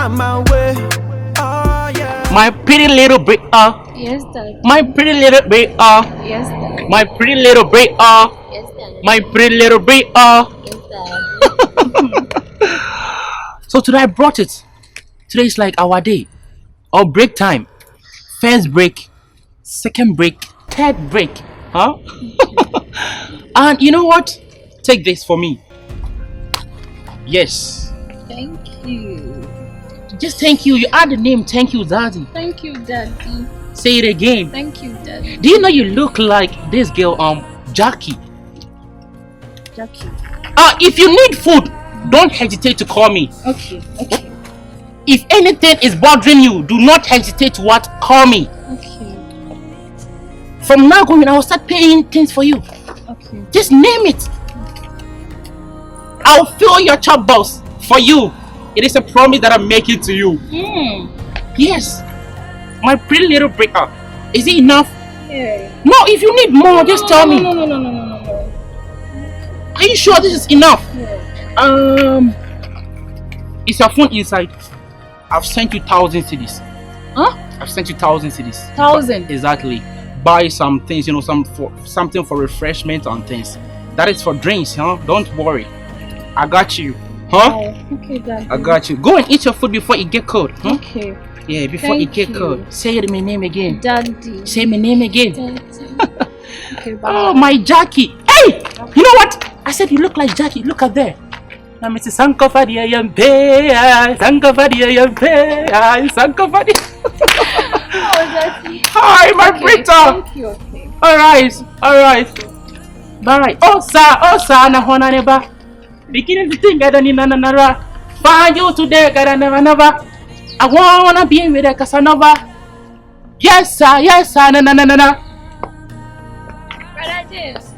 come my way. Oh yeah. My pretty little brick, Yes, Dad. my pretty little brick, Yes, Dad. my pretty little brick, Yes, Dad. my pretty little brick, Yes, Dad. So today I brought it. Today is like our day. Our break time. First break, second break, third break. Huh? And you know what? Take this for me. Yes. Thank you. Just thank you. You add the name. Thank you, Daddy. Thank you, Daddy. Say it again. Thank you, Daddy. Do you know you look like this girl, Jackie? Jackie. If you need food, don't hesitate to call me. Okay. If anything is bothering you, do not hesitate to call me. Okay. From now going, I will start paying things for you. Okay. Just name it. I'll fill your chop box for you. It is a promise that I'm making to you. Yes. My pretty little breaker. Is it enough? Yeah. No, if you need more, just tell me. No. Are you sure this is enough? Yeah. Is your phone inside? I've sent you 1,000 CDs. Huh? I've sent you 1,000 CDs. 1,000? Exactly. Buy some things, something for refreshment and things. That is for drinks, huh? Don't worry. I got you. Huh? Oh, okay, Daddy. I got you. Go and eat your food before it get cold. Huh? Okay. Yeah, before Thank it get you. cold. Say my name again. Daddy. Say my name again. Daddy. Okay, bye. Oh, my Jackie. Hey! You know what? I said you look like Jackie. Look at there. I'm Mr. Sankofadia Yampe. Sankofadia Yampe. Sankofadia. Oh, Daddy. Hi, my Brita. Thank you. Okay. Alright. Bye. Oh, sir, na hona neba. Beginning to think I don't need nara. Find you today, God, never. I wanna be with a Casanova. Yes, sir, na. Brother James.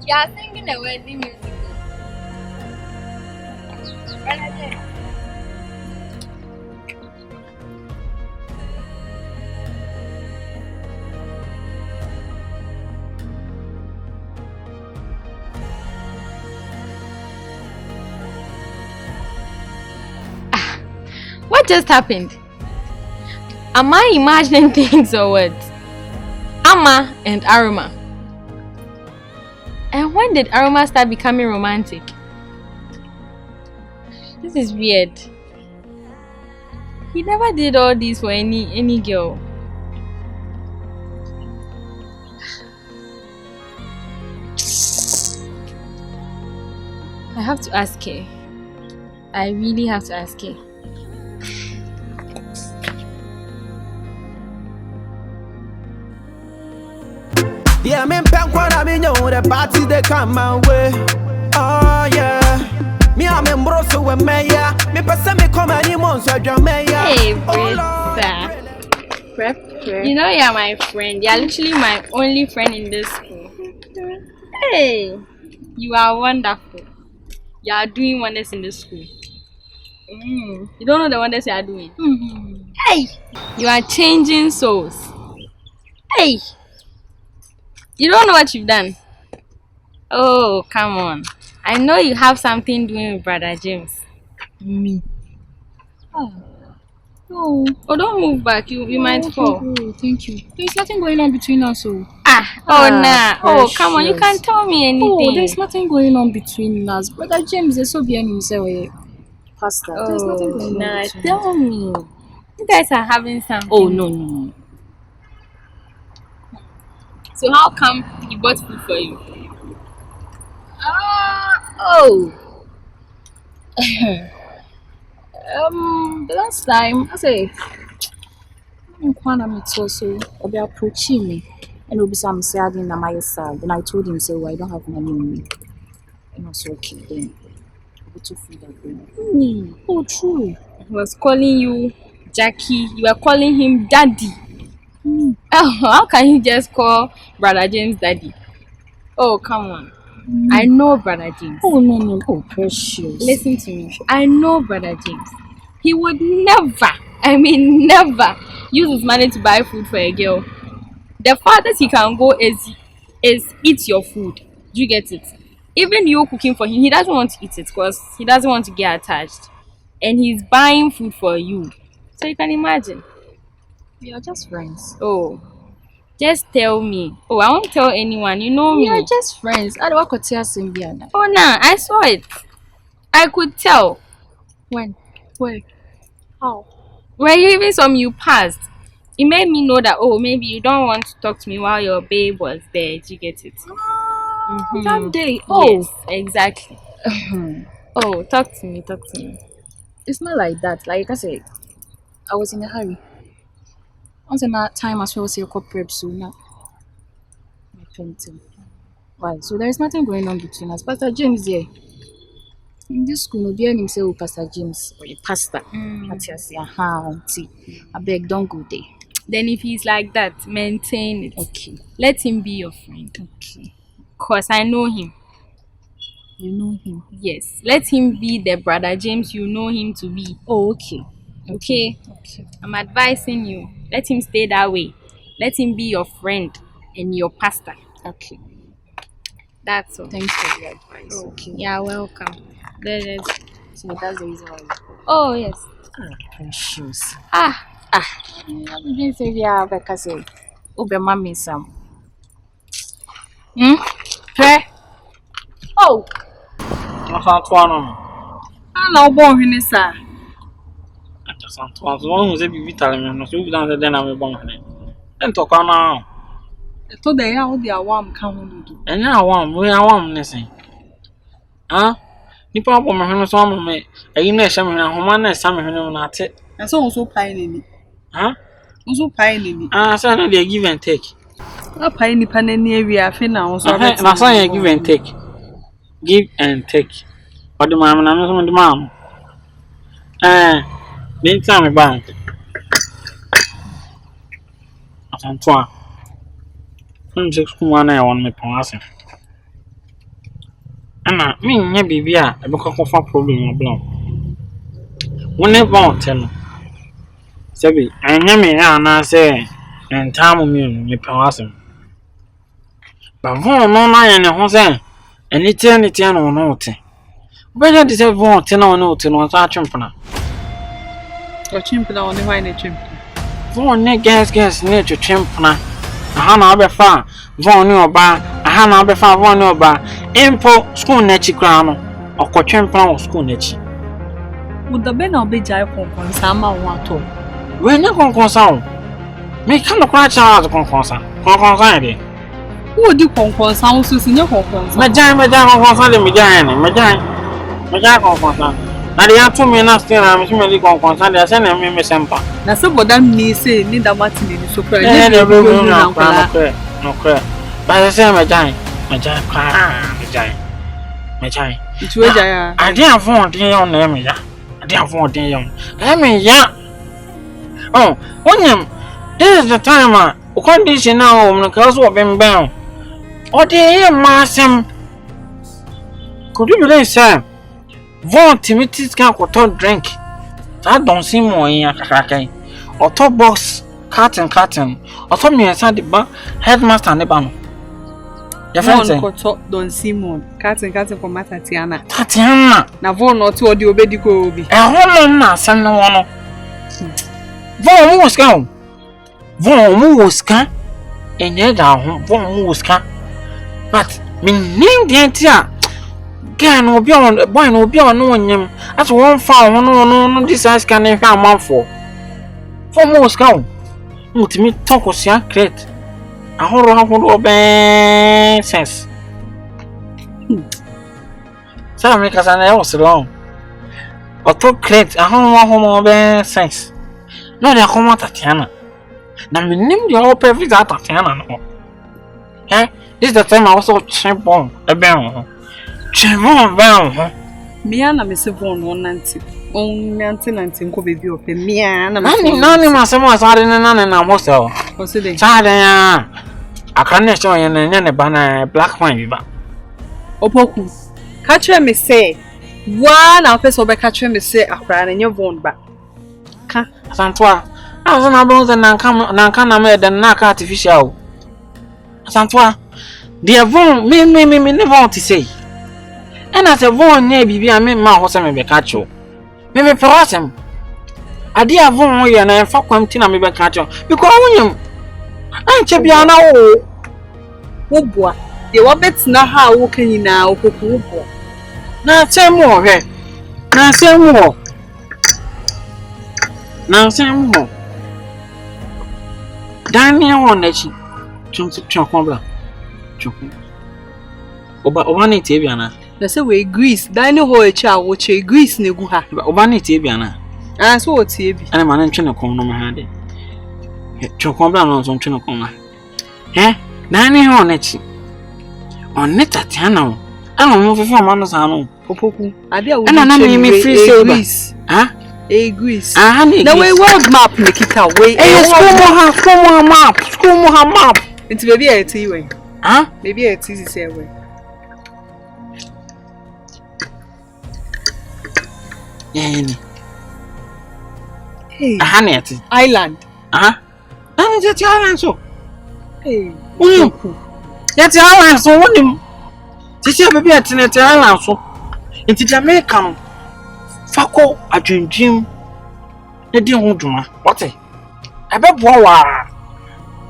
You are singing the wedding music. Brother James. What just happened? Am I imagining things or what? Amma and Aroma. And when did Aroma start becoming romantic? This is weird. He never did all this for any girl. I have to ask her. I really have to ask her. Yeah, me pen kwa me know the party they come my way. Oh yeah. Me am embroso we meya. Me pesa me come any months so drum meya. Hey, Brita. Prep. You know you're my friend. You're literally my only friend in this school. Hey, you are wonderful. You are doing wonders in this school. You don't know the wonders you are doing. Hey, you are changing souls. Hey, you don't know what you've done. Oh, come on. I know you have something doing with Brother James. Me? Oh, don't move back. You might fall. Oh, thank you. There's nothing going on between us, so. Nah. Oh, come on. You can't tell me anything. Oh, there's nothing going on between us. Brother James is so behind himself. Pastor, there's nothing going on. Between tell me. You guys are having something. Oh, no. So how come he bought food for you? The last time, I say, so be approaching me. And will be some sad in my side. Then I told him, say, well, I don't have money on me. And I was okay then. To feed that. Oh, true. He was calling you Jackie. You were calling him Daddy. Oh, how can you just call Brother James Daddy? Oh, come on. I know Brother James. Oh, no. Oh, precious. Listen to me. I know Brother James. He would never use his money to buy food for a girl. The farthest he can go is eat your food. Do you get it? Even you cooking for him, he doesn't want to eat it because he doesn't want to get attached. and he's buying food for you. So you can imagine. We are just friends. Oh, just tell me. Oh, I won't tell anyone. You know We are me. just friends. I don't want to tell Simbiana. Oh, nah, I saw it. I could tell. When? Where? How? When you even saw me, you passed. It made me know that, oh, maybe you don't want to talk to me while your babe was there. Did you get it? That day. Oh. Yes, exactly. Oh, talk to me, talk to me. It's not like that. Like I said, I was in a hurry. Once in that time as well, say a prep soon now. Why? So there is nothing going on between us. Pastor James here. In this school, nobody name say, oh, Pastor James or a pastor. That's just auntie. I beg, don't go there. Then if he's like that, maintain it. Okay. Let him be your friend. Okay. Cause I know him. You know him? Yes. Let him be the brother James you know him to be. Oh, okay. Okay? Okay. I'm advising you. Let him stay that way. Let him be your friend and your pastor. Okay. That's all. Thanks for the advice. Okay. You're welcome. So that's the reason why you called. Oh, yes. Precious. You didn't say yeah, because Ube mommy some. Hey. Oh. Antoine. I know born in this sir. Just Antoine. One who's a bit telling me, so we don't then I'm born. And talk on now. To the yaw the awam can do. And now we are one missing. Huh? Nipa ọbọ mehunu so ọmụ me eyi na ehye mehunu ahoma na esa mehunu na ate. And so also pie nini. Huh? Also pie nini. So na dey give and take. A pie ni pa na ni awi afi na also abeti. Na so ya give and take. Give and take. Odi ma na no so ndi ma. Bin time ba. Asantoa. Nje school na ya won me pon ase. Ana me nya bibia e be kokko problem ablo. Wone ba tell. Sebi anya me ya na say entamu me pon ase. Ba von no na ye ne ho say eni tie no no te. Obeja de say von te na no te no so atwempna. O chimpna oni hwan na chimpna. Von ne gas ne twempna. Aha na abefa von ne oba aha na abefa von ne oba impo school na chi kra no okotwempna wo school na chi. Would the be na obeja konkon sama won ato. We na konkon sa wo. Me kan no kra cha konkon sa. Konkon sa de. Who di konkon sa wo so sinye konkon sa. Mejan konkon sa de mejan konkon sa. Na de ato me na still na me me konkon sa de se na me sempa. Na se boda mi se ni da matini ni so kra. Ne be na kra no kra. Ba se mejan kwa mejan. Itu eja ya. Ade afon den yon na me ya. Ade afon den yon. Me ya. Oh, onyem. This is the time condition now on cause of them bound. Oh, dear, massam. Could you believe, sir? Von Timothy's can drink. That don't seem more in a crack. Or top box, carton, or top me inside the bar, headmaster and the ban. Your friends don't see more. Carton for Matatiana. Tatiana. Na von or two or the obedico be. A woman, not some no one. Von was gone. Von was can. And yet, von was can. But me name the entire can will be on a boy will be on no one. That's one found no this ice can have a month for. For most go. To me talk was young crate. A whole lot of sense. So because I was long. Or talk crate a whole of sense. No, they are home Tatiana. Now me name the whole perfect Tatiana. Eh? This is the time I also champion a bell. Champion bell. Miana Miss Von 190. On 1919 could be open. Miana, none myself was hiding none in our hostel. What's it? I can't show you any banner black wine. Opoku. Catch me say. One of us over catch me say a cry and your bone back. Santois. I was not bones and Nankana made the knock artificial. Santois. Dear Von, me never want to say. And as a Von, maybe I mean my horse and maybe catch you. me person. Ade avon wo ye na enfa kwamti na me be ka cho because wonyam anche bia na wo boa de wo betina ha wo kanyina Opoku wo boa na semo hwe na semo Daniel won echi chonkwambla chokun oba na tie bia na na say we Greece Daniel ho echi a wo che Greece na egu ha oba na tie bia na so wo tie bi ana ma na ntwe ne kon no me ha de chonkwambla no so ntwe ne kon na Daniel won echi on Tatiana ana mo fefe ma no sa no Opoku ade a wo na me free Greece Greece na we world map ne kita we school map Into baby e ti we baby e ti say we Hey island that's island so Opoku that's island so wonim tisi baby at net island so into Jamaica no fako adwendwem na di ho dwuma what ebeboa wa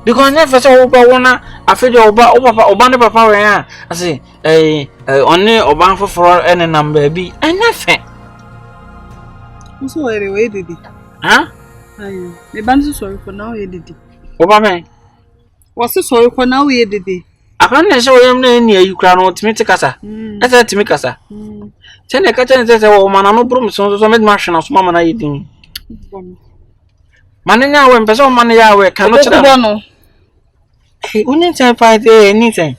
because never say oba wona afeje oba ne papa we a ase onne oba foforo ene number bi enefe so we didi ayo me ban so sorry for now we didi oba me was so sorry for now we didi akan na se we na ni ayukra no timiti kasa ese timi kasa Tene ka tene tete wo mana no brum so med machine so mama na yedin. Mane nya we mpese o mane ya we ka no chira. No. Uni tell fight anything.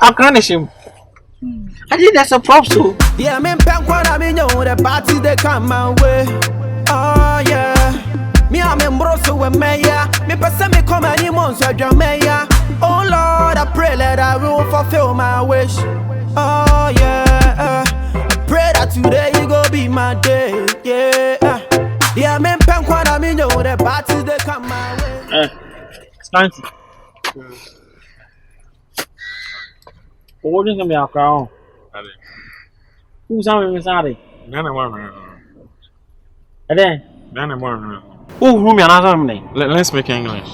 Akran shim. I think that's a prop so. Yeah, me pen kwara me know the parties they come my way. Oh yeah. Me am embroso we meya. Me pese me come any months so meya. Oh Lord, I pray that I will fulfill my wish. Oh yeah, I pray that today you go be my day. Yeah, yeah, me pen kwara me know the parties they come my way. Scanty. Owó me akra on. Ale. Who sam me sare? Nana mo. Ede. Nana mo. Who me anasa me? Let's speak English.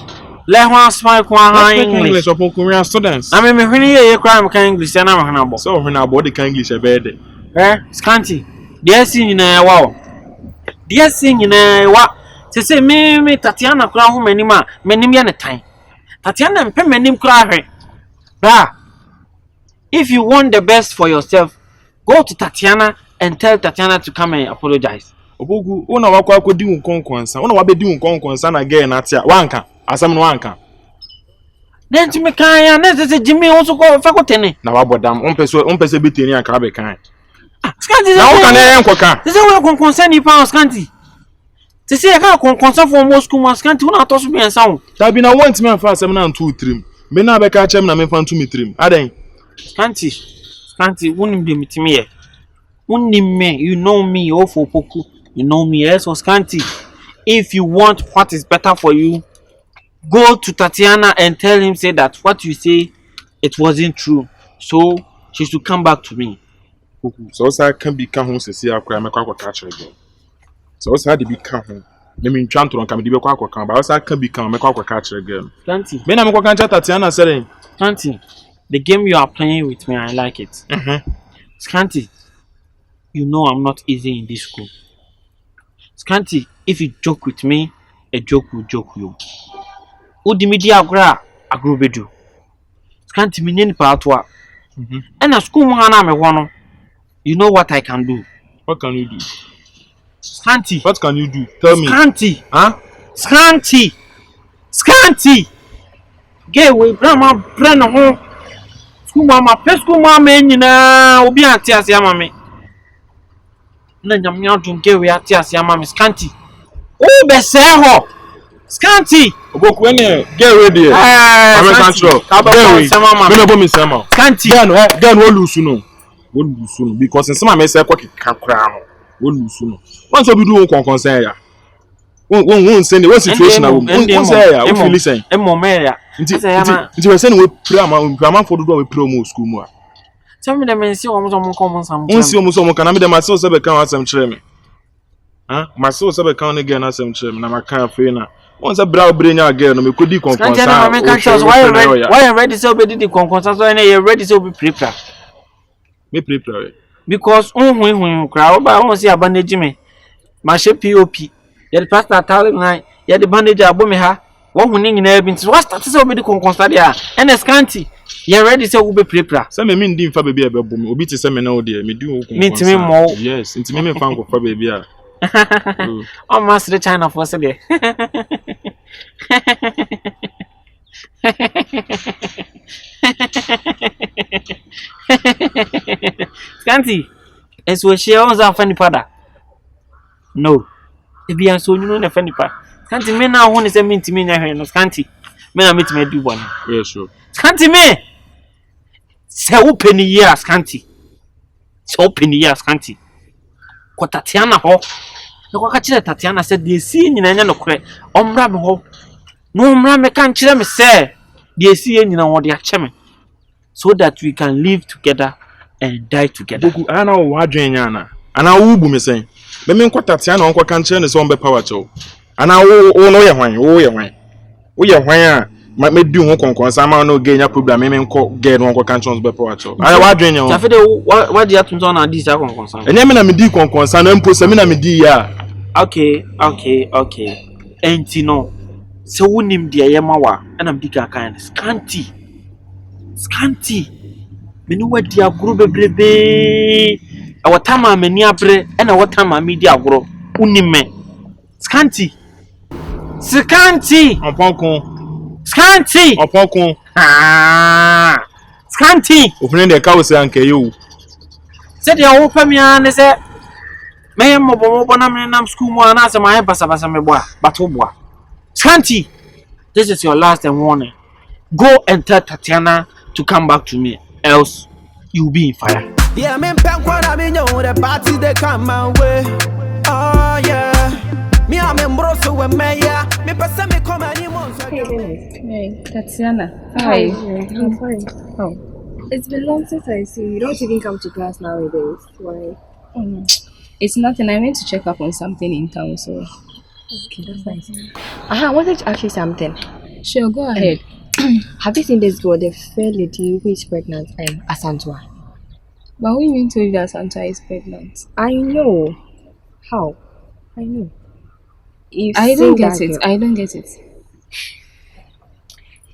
Let one speak one English. Opoku we are students. I mean me hwini ye kra me kan English na me hwina bo. So hwina bo de kan English e be de. Scanty. Dear si nyina wa o. Dear si nyina wa. Se me Tatiana kra ho manim a manim ye ne tan. Tatiana mpe manim kra hwe. Bra. If you want the best for yourself, go to Tatiana and tell Tatiana to come and apologize. Opoku, una wakwa akodi unkonkonsa. Una wabedi unkonkonsa na girl na tia. Wanka. Asam no wanka. Then to me kan ya na se Jimmy also go fa ko tene. Na wabodam. Onpese beteni anka be kan. Scanty. Na woka na enkoka. Se we konkonsa ni pa Scanty. Se se ka konkonsa for Moscow ma Scanty una to so bi ensa wo. Da bi na want me afa asem na ntu trim. Me na be ka chem na me fa ntu mi trim. Aden. Scanty, wunim de mitimi ye. Wunim me, you know me, for Opoku. You know me, yes, so Scanty. If you want what is better for you, go to Tatiana and tell him say that what you say it wasn't true. So she should come back to me. So say can be kan ho sesi akwa me kwa catch again. So say dey be kan ho. Me me ntwa ntoro kan me dey be kwa kan ba say can be kan me kwa catch again. Scanty. Me na me kwa kan Tatiana say Scanty. The game you are playing with me, I like it. Scanty, you know I'm not easy in this school. Scanty, if you joke with me, a joke will joke you. Udimidi agra, agrobedu. Scanty, me nini pa atwa. And a school mohana me wano. You know what I can do. What can you do? Scanty. What can you do? Tell me. Scanty. Huh? Scanty. Get away, grandma, brand home. Mama, pesco mama nyina obi ati ase ama me na nyamnya adun gewe ati ase ama me Scanty o be se ho Scanty Opoku ene get ready I'm a control me no bo me say ma Scanty then wo lose no because some me say kwa kakra no wo lose no once obi do kon say ya won send what situation na won say ya wo feel say e mo me ya nti we say we pray ama for do we pray mo school mu a Tell me the men see almost common some. Once you so can I be the myself sabe kan asem kire me. Huh? Myself sabe kan again asem kire me na maka free na. Once a brow brain again no me could di konkonsa. Why you ready so be di konkonsa so you ready so be prepare. Me prepare. Because when crowd ba won see abandage me. Ma she POP. You the pastor telling me you the bandage abo me ha. What who nyina bi nti what start so be di konkonsa dia. And Scanty. You ready so we be prepare. Say me ndi mfa baby abebo me. Obi ti say me na o de me di o konkonsa. Me ti me mo. Yes, nti me fa nko fa baby a. Oh, master China for today. Scanty, as we share on funny pada. No, if you are so you know the funny part. Scanty, me now want to say me to me no Scanty. Me na meet me do one. Yeah, sure. Scanty me. Say open here, Scanty. Say open here, Scanty. Ko Tatiana ho. No ka kire Tatiana said the see nyina nya no kure. Omra me ho. No omra me kan kire me say the see nyina wo de ache me. So that we can live together and die together. Boku ana wo adwen nya na. Ana wo bu me sen. Me nko Tatiana onko kan kire ne so ombe power chow. Ana wo no ye hwan, wo ye hwan. Wo ye hwan a me di ho konkonsa ma no ge nya problem me nko ge no onko kan kire be power chow. Ana wo adwen nya wo. Afede what dey atunto na dis a konkonsa. Enya me na me di konkonsa na mpo se me na me di ya. Okay. Enti no. So wonim de yemawa and am dika kan Scanty. Me no wadi agro bebrebe. Awa tama me ni abre and awa tama me di agro. Unim me. Scanty. Opoku. Scanty. Opoku. Ah. Scanty. Ofune de ka wo se anke yo. Said ya wo pam ya ne se me mobo na me nam school mo na se ma basa me boa but wo boa. Scanty, this is your last and warning. Go and tell Tatiana to come back to me, else you'll be in fire. Yeah, me pen kwa me know the party they come my way. Oh yeah. Me am embroso we me ya. Me pesa me come any months. Hey, Tatiana. Hi. I'm fine. Oh. It's been long since I see you. You don't even come to class nowadays. Why? It's nothing. I went to check up on something in town, so. Okay, that's nice. I wanted to ask you something. Sure, go ahead. Have you seen this girl, the fair lady who is pregnant, Asantwa? But who even told you that Santa is pregnant? I know. How? I know. I don't get it.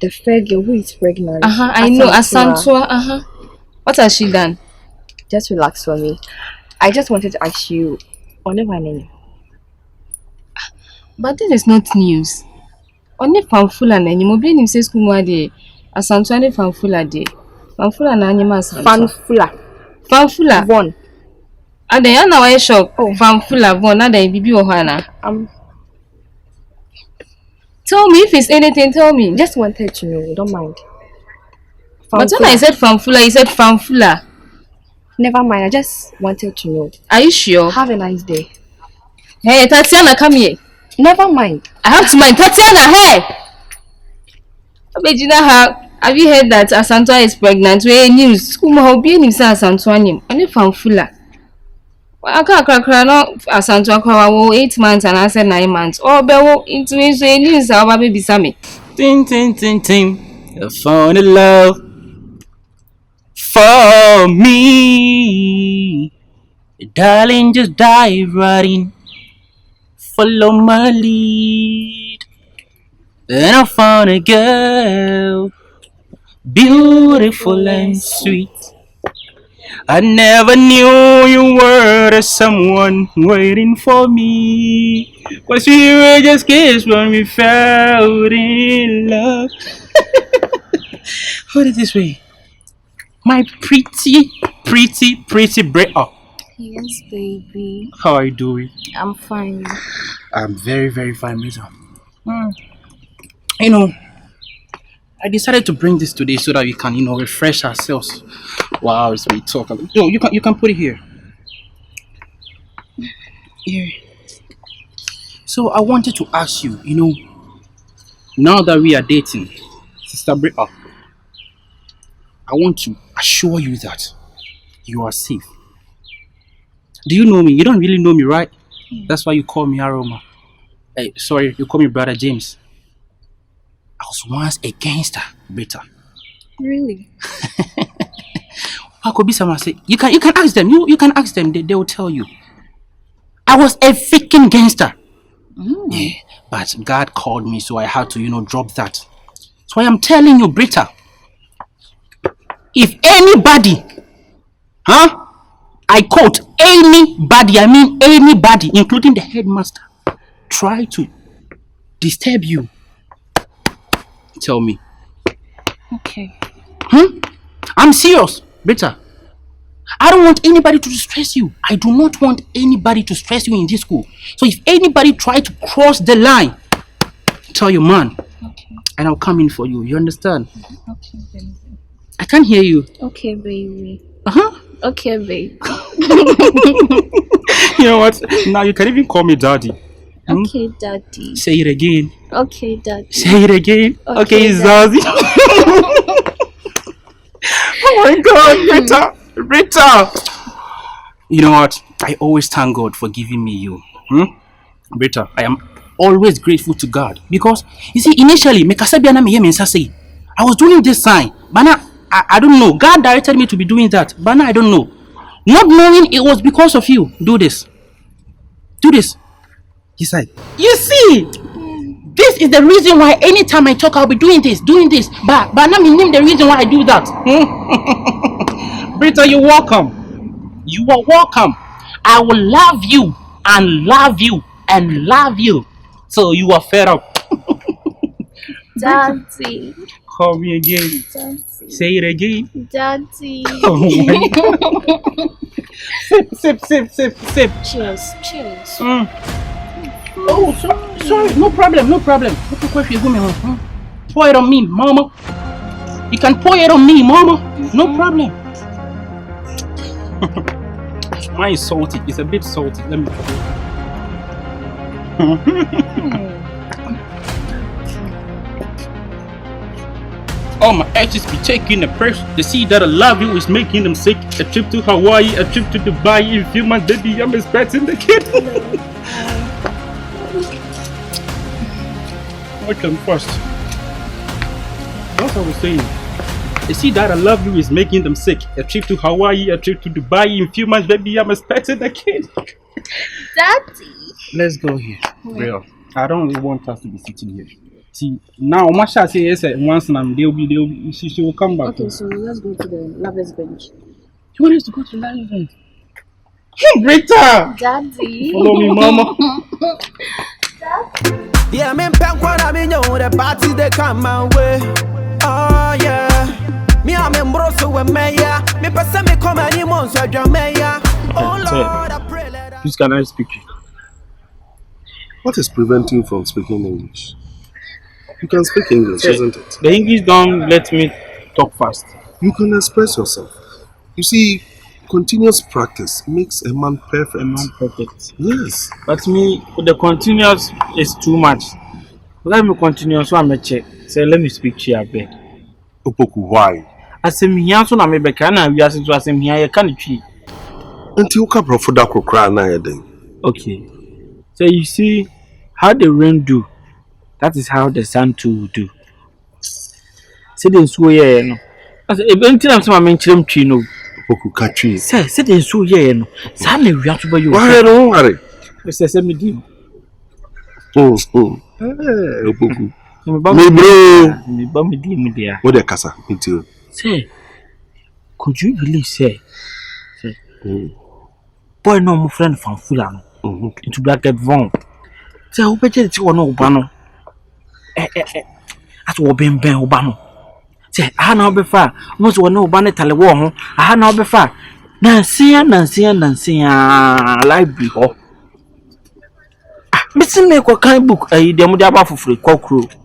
The fair girl who is pregnant. I know. Asantwa. What has she done? Just relax for me. I just wanted to ask you. But this is not news. Only Fanfula na nyimo bi nim say school mo de Asantwa ne Fanfula de. Fanfula na nyima Asantwa. Fanfula. Von. Ade ya na why shock. Fanfula Von na dey bibi wo ho na. Tell me if it's anything, tell me. Just wanted to know, don't mind. But when I said Fanfula, you said Fanfula. Never mind, I just wanted to know. Are you sure? Have a nice day. Hey, Tatiana, come here. Never mind. I have to mind. Tatiana, hey! Have you heard that Asantwa is pregnant? We news. School ma obi nim say Asantwa nim. Only Fanfula. Aka no Asantwa kwa wo 8 months and I said 9 months. Oh, be wo into news about baby Sammy. Ting. You found a love for me. Darling, just dive right in. Follow my lead. Then I found a girl, beautiful and sweet. I never knew you were the someone waiting for me. 'Cause we were just kids when we fell in love. Put it this way. My pretty break up. Yes, baby. How are you doing? I'm fine. I'm very, very fine, Mister. You know, I decided to bring this today so that we can, refresh ourselves while we talk. No, you can put it here. Yeah. So I wanted to ask you, now that we are dating, Sister Britta, I want to assure you that You are safe. Do you know me? You don't really know me, right? That's why you call me Aroma. Hey, sorry, you call me Brother James. I was once a gangster, Britta. Really? How could be someone say you can ask them. You can ask them. They will tell you. I was a freaking gangster. Yeah, but God called me, so I had to, drop that. So I am telling you, Britta, if anybody, I quote, anybody, I mean anybody, including the headmaster, try to disturb you, tell me. Okay. I'm serious, Britta. I don't want anybody to stress you. I do not want anybody to stress you in this school. So if anybody try to cross the line, tell your man. Okay. And I'll come in for you. You understand? Okay, baby. I can't hear you. Okay, baby. Okay, baby. You know what? Now you can even call me daddy. Okay, daddy. Say it again. Okay, daddy. Say it again. Okay, daddy. Zazie. Oh my God, Britta. You know what? I always thank God for giving me you. Britta, I am always grateful to God because you see, initially, I was doing this sign, but now I don't know. God directed me to be doing that, but now I don't know. Not knowing it was because of you. Do this. He said, you see, this is the reason why anytime I talk, I'll be doing this. But now me name the reason why I do that. Britta, you're welcome. You are welcome. I will love you and love you and love you. So you are fed up. Daddy. Call me again. Daddy. Say it again. Daddy. Oh my God. Sip. Cheers. Oh, sorry. No problem. Pour it on me, mama. You can pour it on me, mama. No problem. Mine is salty. It's a bit salty. Let me try. All my exes be taking a press. They see that I love you is making them sick. A trip to Hawaii, a trip to Dubai. In a few months, baby, I'm expecting the kid. What came first? What I was saying. They see that I love you is making them sick. A trip to Hawaii, a trip to Dubai. In a few months, baby, I'm expecting the kid. Daddy. Let's go here. Real. I don't really want us to be sitting here. See, now Masha say yes, once and she will come back. Okay, so let's go to the lover's bench. You want us to go to the lover's bench? Hey, Britta! Daddy. Follow me, mama. Yeah, me punk when I mean the parties they come my way. Oh yeah. Me I'm in Brosso with Maya. Me person me come any months with your Maya. Oh Lord, I pray let Please can I speak? What is preventing you from speaking English? You can speak English, isn't it? The English don't let me talk fast. You can express yourself. You see, continuous practice makes a man perfect. Yes. But me, the continuous is too much. Let me continue so I'm a check. Say, let me speak to you a bit. Opoku, why? As I'm here, so I'm a becana, we are to as I'm here, I can't cheat. Until Capra for that cry now, Okay. So you see how the rain do. That is how the sun too will do. Say the so yeah no. As eventually I'm some mention tree no. Opoku catchy. Say the so yeah no. San we have to buy you. Why don't worry? Say me dim. Opoku. Me bro. Me ba me dim there. What the casa into? Say. Could you believe say? Boy no my friend from Fulham. Into Black Von. Say who better to one no. At what been Obano. Say, I know before, most one no bannet telewarm, I know before. Nancy, library. Missing make a kind book, a demoda for free cockroach.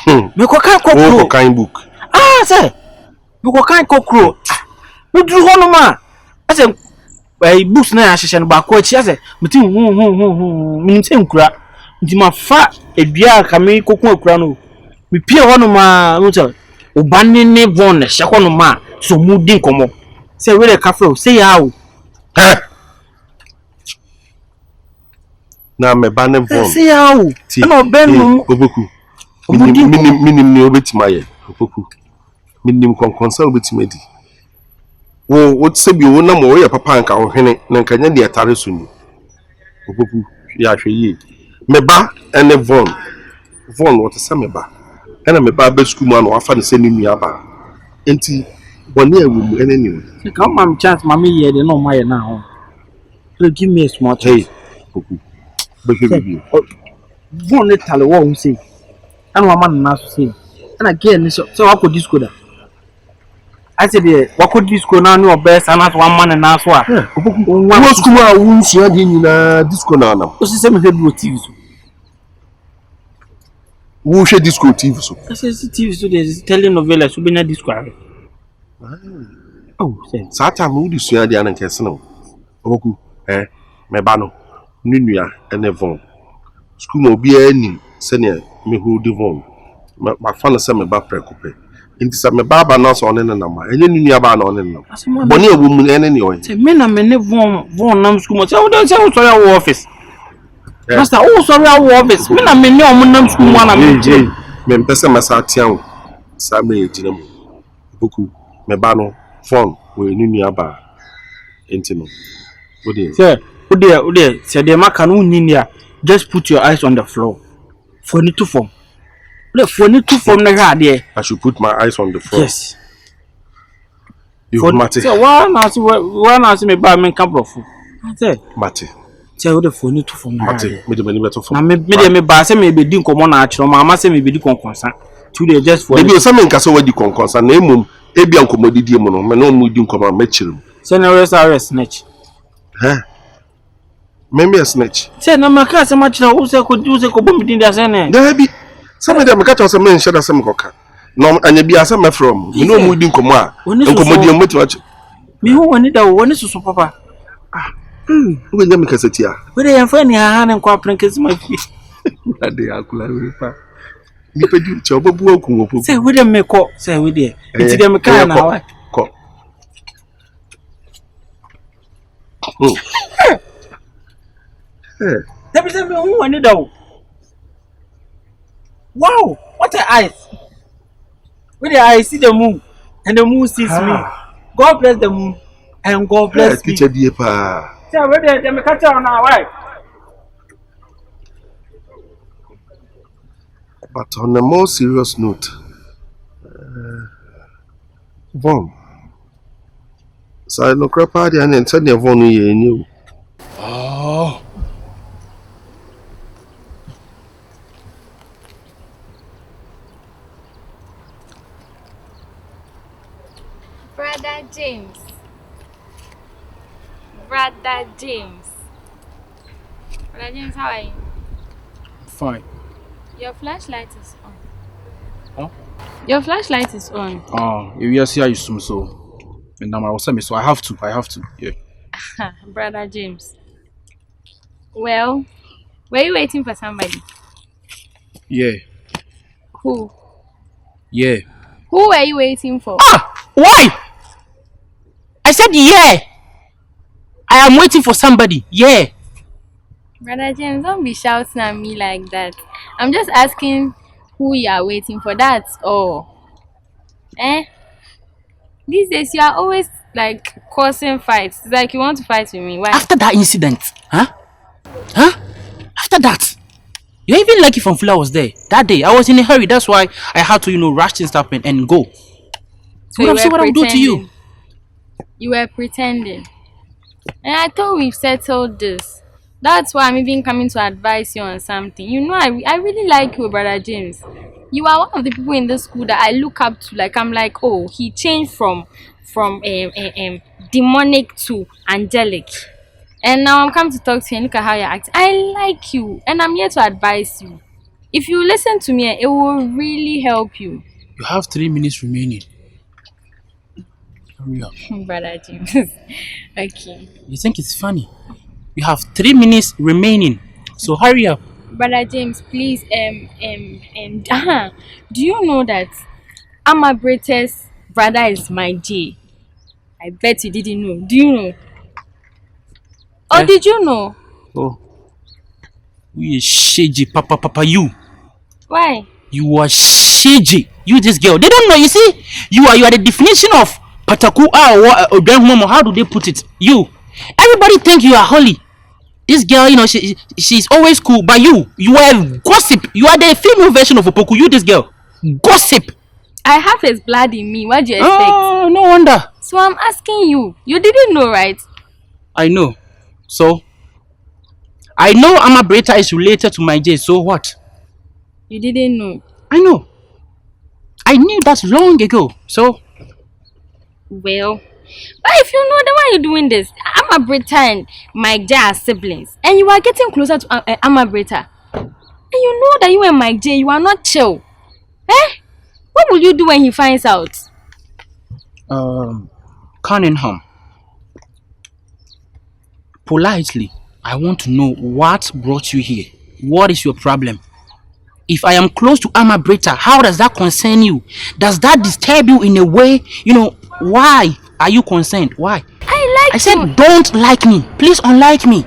Make a kind book. Ah, say, you go kind cockroach. We drew one man. I said, a boost na ashen back what she has a means him crap. My fat a beer coming cocoa crano. We peer one of my hotel. Ubani ne von, Shakonoma, so mooding come up. Say where the cafe, say how. Now me ban Von. Say how. No Ben Opoku. Minim ni obetimaye. Opoku. Minim konkonsa obetimedi. Wo say bi wo na mo ye papa nka wo hwene na nka nya de atare so ni. Opoku ya hwe yi. Me ba ene Von what say me ba. Ena me ba school man wa fa ne se ni nua ba. Enti boni awu mu ene ni. Come mam chance mama here dey no my now. So give me a small hey Opoku. Von ne tale wo hu say. And one man na so say. And again so what could disco da? I said what could disco na no best and as one man na so a. Wo school a wo nsia de nyina disco na na. O se me do TV so. Wo hwe disco TV so. I say TV so dey telenovela so be na disco. Oh, say. Sata mu di sua de an kese no. Opoku me ba no. Nunua ene Von. School mo bi ani se ne me hold Von. Ma fa na se me ba prekope. Inti se me ba na so one na ma. Enye nunua ba na one na. Boni ewu mu ene ni o. Say me na me ne Von nam school mo. Say we don say we sorry our office. Master, oh sorry our office. Me na me ne o mu nam school mo na me. Me mpese me sa tian. Sa me ejina mo. Opoku me ba no Von we nunua ba. Enti no. Odi. Say Ude, say the man can unia. Just put your eyes on the floor. For need to form. For need to form na there. I should put my eyes on the floor. Yes. You Mate. Say why now see me ba men camp of. Say Mate. Say Ude for need to form. Mate, me de mani beto form. Na me ba say me be di nkomo na achiro mama say me be di konkonsa. Today just for. Maybe some men kase we di konkonsa na emum ebia nkomo didi mu no me no mu di nkomo ma chirim. Say na arrest snatch. Maybe a snitch. Say na maka say ma chira wo say ko bom din da say ne. There be some of them catch us men share some koka. No anya bi asa me from. You know mu di nkomo a. Nkomo di mu ti wachi. Me ho woni da woni susu papa. Wo nya me kaseti a. We dey enfa ni ha ne kwa prenkesi ma fi. Ade akula we pa. Ni pedi che obabu akun opo. Say we dey me ko, say we dey. Iti dem ka na wa. Ko. There say me who woni da. Wow, what a eyes. With the eyes see the moon and the moon sees me. God bless the moon and God bless me. Teacher dear pa. Say we dey dem catch on now, why? But on a more serious note, Von. So I no crap party and send your Von here in you. Oh. Brother James. Brother James. Brother James, how are you? Fine. Your flashlight is on. Huh? Your flashlight is on. Oh, you see how you swim so. And now I was saying so I have to. Yeah. Brother James. Well, were you waiting for somebody? Yeah. Who? Yeah. Who were you waiting for? Why? I said yeah. I am waiting for somebody. Yeah. Brother James, don't be shouting at me like that. I'm just asking who you are waiting for. That's all. These days you are always like causing fights. It's like you want to fight with me. Why? After that incident, After that, you even lucky from Fula was there. That day, I was in a hurry. That's why I had to, rush things up and go. So what I would do to you? You were pretending. And I thought we've settled this. That's why I'm even coming to advise you on something. You know, I really like you, Brother James. You are one of the people in the school that I look up to. Like, I'm like, oh, he changed from demonic to angelic. And now I'm coming to talk to you and look at how you're acting. I like you, and I'm here to advise you. If you listen to me, it will really help you. You have 3 minutes remaining. Hurry up. Brother James. Okay. You think it's funny? You have 3 minutes remaining, so hurry up. Brother James, please, do you know that Amabrate's brother is my J? I bet you didn't know. Do you know? Or did you know? Oh. You are shaggy, papa, you. Why? You are shaggy. You this girl. They don't know, you see? You are the definition of pataku or how do they put it? You. Everybody think you are holy. This girl, she's always cool, but you are gossip. You are the female version of Opoku. You this girl. Gossip. I have his blood in me. What do you expect? Oh, no wonder. So I'm asking you. You didn't know, right? I know. So, I know Amabreta is related to my J, so what? You didn't know. I know. I knew that long ago, so... Well, but if you know, then why are you doing this? Amabreta and Mike J are siblings. And you are getting closer to Amabreta. And you know that you and Mike J, you are not chill. Eh? What will you do when he finds out? Cunningham. Politely, I want to know what brought you here. What is your problem? If I am close to Amabreta, how does that concern you? Does that disturb you in a way? Why are you concerned? Why? I said don't like me. Please unlike me.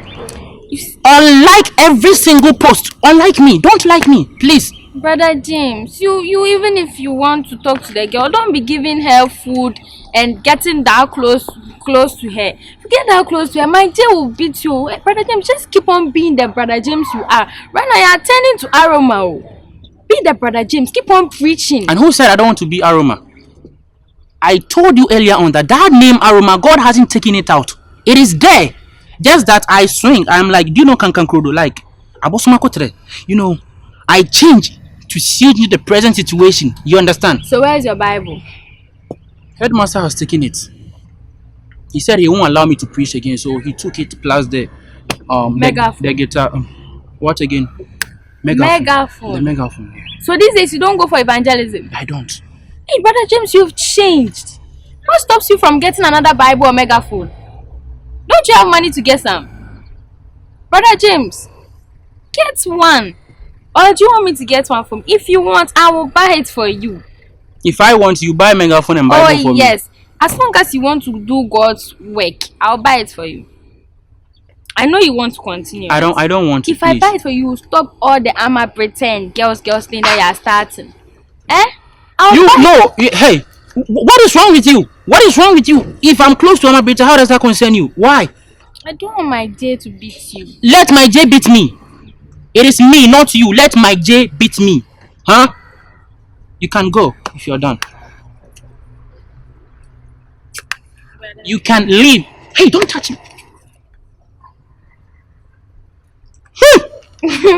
Unlike every single post. Unlike me. Don't like me. Please. Brother James, you even if you want to talk to the girl, don't be giving her food and getting that close to her. If you get that close to her, my J will beat you. Brother James, just keep on being the Brother James you are. Right now you are turning to Aroma. Be the Brother James. Keep on preaching. And who said I don't want to be Aroma? I told you earlier on that name Aroma, God hasn't taken it out. It is there. Just that I swing. I'm like, do you know Kankankrodo? Like, I change to suit the present situation. You understand? So where's your Bible? Headmaster has taken it. He said he won't allow me to preach again, so he took it plus the megaphone. The guitar. What again? Megaphone. The megaphone. Yeah. So these days you don't go for evangelism? I don't. Hey, Brother James, you've changed. What stops you from getting another Bible or megaphone? Don't you have money to get some? Brother James, get one. Or do you want me to get one from? If you want, I will buy it for you. If I want, you buy megaphone and Bible for me. Oh yes. As long as you want to do God's work, I'll buy it for you. I know you want to continue. I don't want to. If I buy it for you, stop all the pretend girls thing that you are starting. Eh? Hey, what is wrong with you? What is wrong with you? If I'm close to Amabreta, how does that concern you? Why? I don't want my J to beat you. Let my J beat me. It is me, not you. Let my J beat me. Huh? You can go if you're done. You can leave. Hey, don't touch me.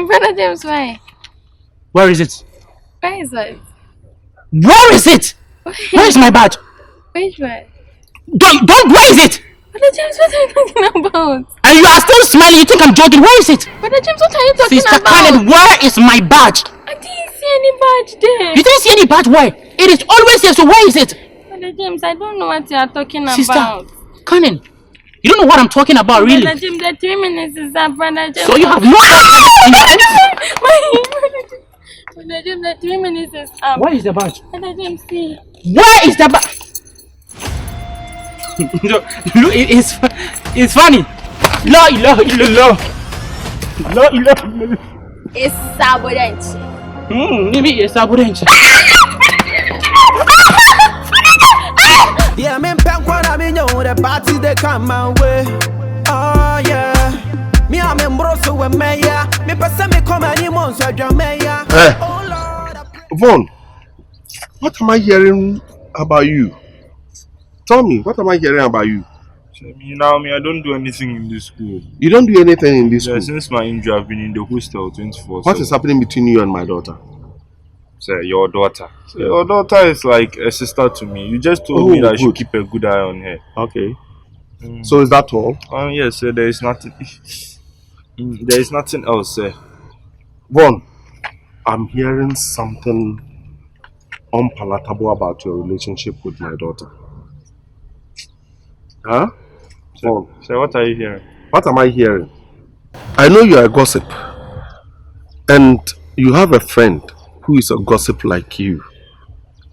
Brother James, why? Where is it? Where is it? Where is it? Where is my badge? Which one? Don't, where is it? Brother James, what are you talking about? And you are still smiling, you think I'm joking. Where is it? Brother James, what are you talking Sister about? Khaled, where is my badge? I didn't see any badge there. You didn't see any badge where? It is always here, so where is it? Brother James, I don't know what you are talking Sister about. Kanin, you don't know what I'm talking about, really? Brother James, the 3 minutes is up, Brother James. So you have no Brother James, the 3 minutes is up. Where is the badge? Brother James, see. Where is the badge? Look, it's funny. La ilaha illallah. La ilaha illallah. It's sabotage. Maybe it's sabotage. Yeah, me pen kwa me know the parties they come my way. Oh yeah. Me am embroso we meya. Me pesa me come any months so meya. Oh Lord. Vaughn, what am I hearing about you? Tell me, what am I hearing about you? I don't do anything in this school. You don't do anything in this school? Since my injury, I've been in the hostel 24. What is happening between you and my daughter? Sir, your daughter. So your daughter is like a sister to me. You just told me that I should keep a good eye on her. Okay. So is that all? Yes, sir. There is nothing. There is nothing else, sir. Vaughn, I'm hearing something unpalatable about your relationship with my daughter. Huh? Sir, what are you hearing? What am I hearing? I know you are a gossip. And you have a friend who is a gossip like you.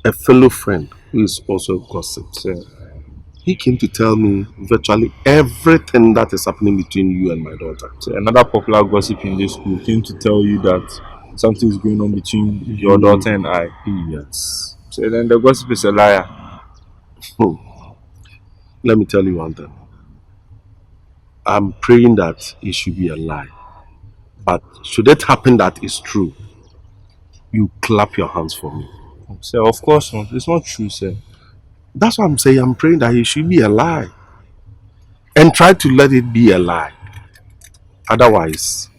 A fellow friend who is also a gossip. Sir. He came to tell me virtually everything that is happening between you and my daughter. So another popular gossip in this school came to tell you that something is going on between your daughter and I. Yes. So then the gossip is a liar. Let me tell you one thing. I'm praying that it should be a lie. But should it happen that it's true, you clap your hands for me. Sir, of course not. It's not true, sir. That's what I'm saying. I'm praying that it should be a lie. And try to let it be a lie. Otherwise,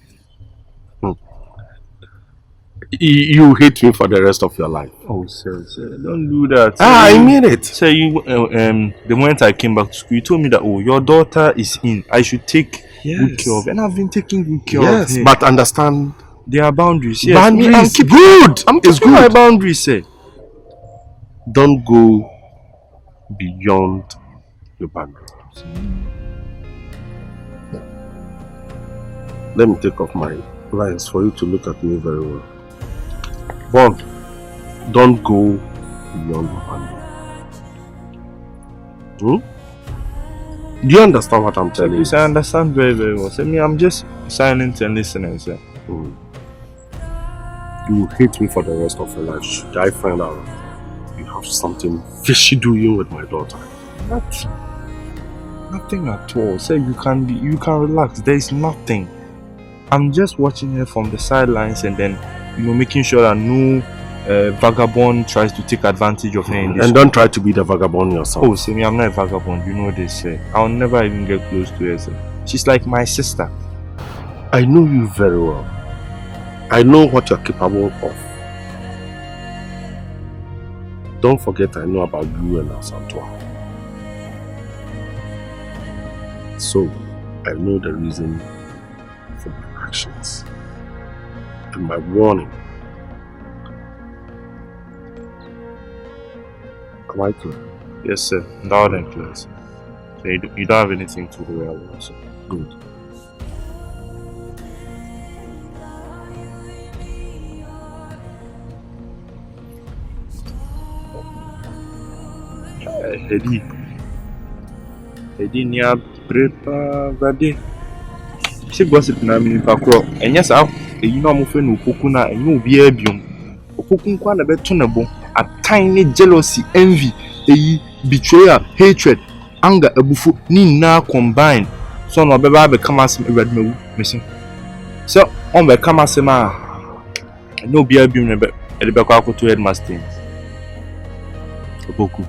you hate me for the rest of your life. Oh, sir, don't do that. I mean it. Sir, the moment I came back to school, you told me that, oh, your daughter is in. I should take good care of her. And I've been taking good care of her. Yes, but understand. There are boundaries. Yes. Boundaries. Good. I'm keeping my boundaries, sir. Don't go beyond your boundaries. Let me take off my lens for you to look at me very well. Bond, don't go beyond your boundaries. Do you understand what I'm telling you? Yes, I understand very, very well. Sir, I'm just silent and listening, sir. You will hate me for the rest of your life. Should I find out you have something fishy doing with my daughter? Nothing at all. Sir, you can relax. There is nothing. I'm just watching her from the sidelines and then, making sure that no vagabond tries to take advantage of her in this. And don't try to be the vagabond yourself. Oh, see me, I'm not a vagabond. You know this, sir. I'll never even get close to her, sir. She's like my sister. I know you very well. I know what you're capable of. Don't forget I know about you and Asantua. So, I know the reason for my actions and my warning. Am I clear? Yes, sir. Loud and clear, sir. So you don't have anything to worry about, sir. Good. Iddi ni aprepa vade. She gossip na mi pakro. Enya sa eyi na mo fe no Opoku na enye obi abiom. Opoku nkwa na beto na bo. A tiny jealousy, envy, betrayal, hatred, anger, abufu ni na combine. So no beba be come as read me missing. So on be come as ma. No be abiom na be e be kwa akoto headmaster. Opoku.